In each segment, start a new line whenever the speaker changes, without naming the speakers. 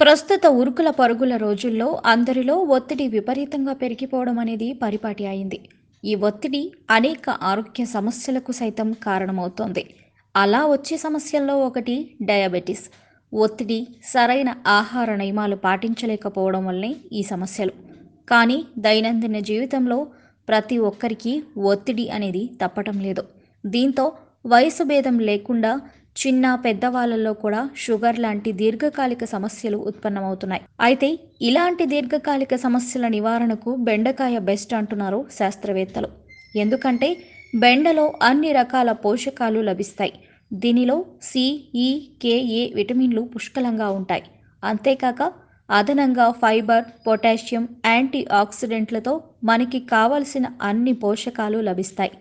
ప్రస్తుత ఉరుకుల పరుగుల రోజుల్లో అందరిలో ఒత్తిడి విపరీతంగా పెరిగిపోవడం అనేది పరిపాటి అయింది. ఈ ఒత్తిడి అనేక ఆరోగ్య సమస్యలకు సైతం కారణమవుతోంది. అలా వచ్చే సమస్యల్లో ఒకటి డయాబెటీస్. ఒత్తిడి, సరైన ఆహార నియమాలు పాటించలేకపోవడం వల్లనే ఈ సమస్యలు. కానీ దైనందిన జీవితంలో ప్రతి ఒక్కరికి ఒత్తిడి అనేది తప్పటం లేదు. దీంతో వయసు భేదం లేకుండా చిన్న పెద్దవాళ్ళలో కూడా షుగర్ లాంటి దీర్ఘకాలిక సమస్యలు ఉత్పన్నమవుతున్నాయి. అయితే ఇలాంటి దీర్ఘకాలిక సమస్యల నివారణకు బెండకాయ బెస్ట్ అంటున్నారు శాస్త్రవేత్తలు. ఎందుకంటే బెండలో అన్ని రకాల పోషకాలు లభిస్తాయి. దీనిలో సి, ఈ, కే, ఏ విటమిన్లు పుష్కలంగా ఉంటాయి. అంతేకాక అదనంగా ఫైబర్, పొటాషియం, యాంటీ ఆక్సిడెంట్లతో మనకి కావలసిన అన్ని పోషకాలు లభిస్తాయి.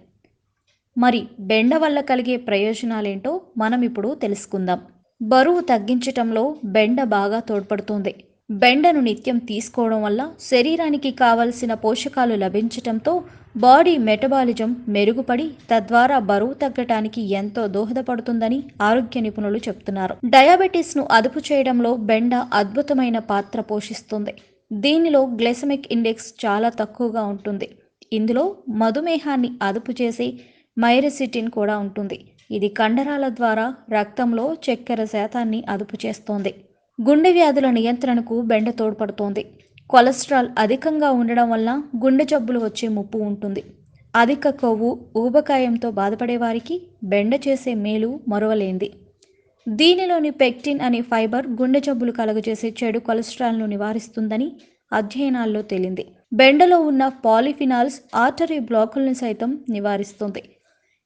మరి బెండ వల్ల కలిగే ప్రయోజనాలేంటో మనం ఇప్పుడు తెలుసుకుందాం. బరువు తగ్గించటంలో బెండ బాగా తోడ్పడుతుంది. బెండను నిత్యం తీసుకోవడం వల్ల శరీరానికి కావలసిన పోషకాలు లభించటంతో బాడీ మెటబాలిజం మెరుగుపడి తద్వారా బరువు తగ్గటానికి ఎంతో దోహదపడుతుందని ఆరోగ్య నిపుణులు చెప్తున్నారు. డయాబెటీస్ను అదుపు చేయడంలో బెండ అద్భుతమైన పాత్ర పోషిస్తుంది. దీనిలో గ్లైసెమిక్ ఇండెక్స్ చాలా తక్కువగా ఉంటుంది. ఇందులో మధుమేహాన్ని అదుపు చేసే మైరెసిటిన్ కూడా ఉంటుంది. ఇది కండరాల ద్వారా రక్తంలో చక్కెర శాతాన్ని అదుపు చేస్తోంది. గుండె వ్యాధుల నియంత్రణకు బెండ తోడ్పడుతోంది. కొలెస్ట్రాల్ అధికంగా ఉండడం వల్ల గుండె జబ్బులు వచ్చే ముప్పు ఉంటుంది. అధిక కొవ్వు, ఊబకాయంతో బాధపడే వారికి బెండ చేసే మేలు మరువలేంది. దీనిలోని పెక్టిన్ అనే ఫైబర్ గుండె జబ్బులు కలుగజేసే చెడు కొలెస్ట్రాల్ను నివారిస్తుందని అధ్యయనాల్లో తేలింది. బెండలో ఉన్న పాలిఫినాల్స్ ఆర్టరీ బ్లాకులను సైతం నివారిస్తుంది.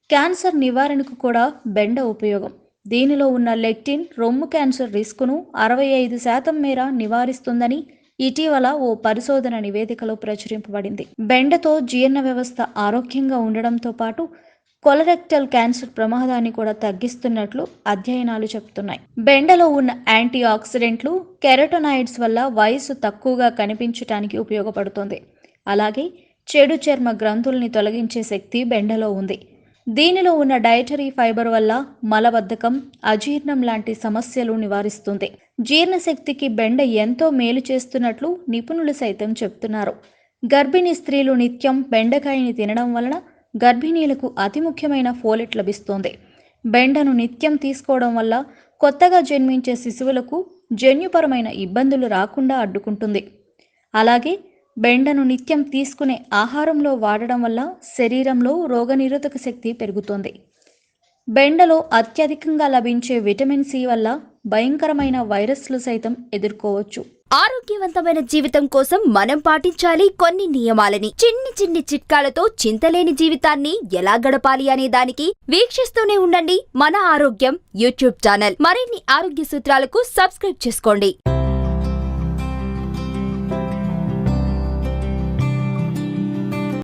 క్యాన్సర్ నివారణకు కూడా బెండ ఉపయోగం. దీనిలో ఉన్న లెక్టిన్ రొమ్ము క్యాన్సర్ రిస్కును 65% మేర నివారిస్తుందని ఇటీవల ఓ పరిశోధన నివేదికలో ప్రచురింపబడింది. బెండతో జీర్ణ వ్యవస్థ ఆరోగ్యంగా ఉండడంతో పాటు కొలరెక్టల్ క్యాన్సర్ ప్రమాదాన్ని కూడా తగ్గిస్తున్నట్లు అధ్యయనాలు చెబుతున్నాయి. బెండలో ఉన్న యాంటీ ఆక్సిడెంట్లు, కెరటోనాయిడ్స్ వల్ల వయసు తక్కువగా కనిపించటానికి ఉపయోగపడుతుంది. అలాగే చెడు చర్మ గ్రంథుల్ని తొలగించే శక్తి బెండలో ఉంది. దీనిలో ఉన్న డైటరీ ఫైబర్ వల్ల మలబద్ధకం, అజీర్ణం లాంటి సమస్యలు నివారిస్తుంది. జీర్ణశక్తికి బెండ ఎంతో మేలు చేస్తున్నట్లు నిపుణులు సైతం చెప్తున్నారు. గర్భిణీ స్త్రీలు నిత్యం బెండకాయని తినడం వలన గర్భిణీలకు అతి ముఖ్యమైన ఫోలెట్ లభిస్తోంది. బెండను నిత్యం తీసుకోవడం వల్ల కొత్తగా జన్మించే శిశువులకు జన్యుపరమైన ఇబ్బందులు రాకుండా అడ్డుకుంటుంది. అలాగే బెండను నిత్యం తీసుకునే ఆహారంలో వాడడం వల్ల శరీరంలో రోగనిరోధక శక్తి పెరుగుతుంది. బెండలో అత్యధికంగా లభించే విటమిన్ సి వల్ల భయంకరమైన వైరస్లు సైతం ఎదుర్కోవచ్చు.
ఆరోగ్యవంతమైన జీవితం కోసం మనం పాటించాలి కొన్ని నియమాలని. చిన్ని చిట్కాలతో చింతలేని జీవితాన్ని ఎలా గడపాలి అనే దానికి వీక్షిస్తూనే ఉండండి మన ఆరోగ్యం యూట్యూబ్ ఛానల్. మరిన్ని ఆరోగ్య సూత్రాలకు సబ్స్క్రైబ్ చేసుకోండి.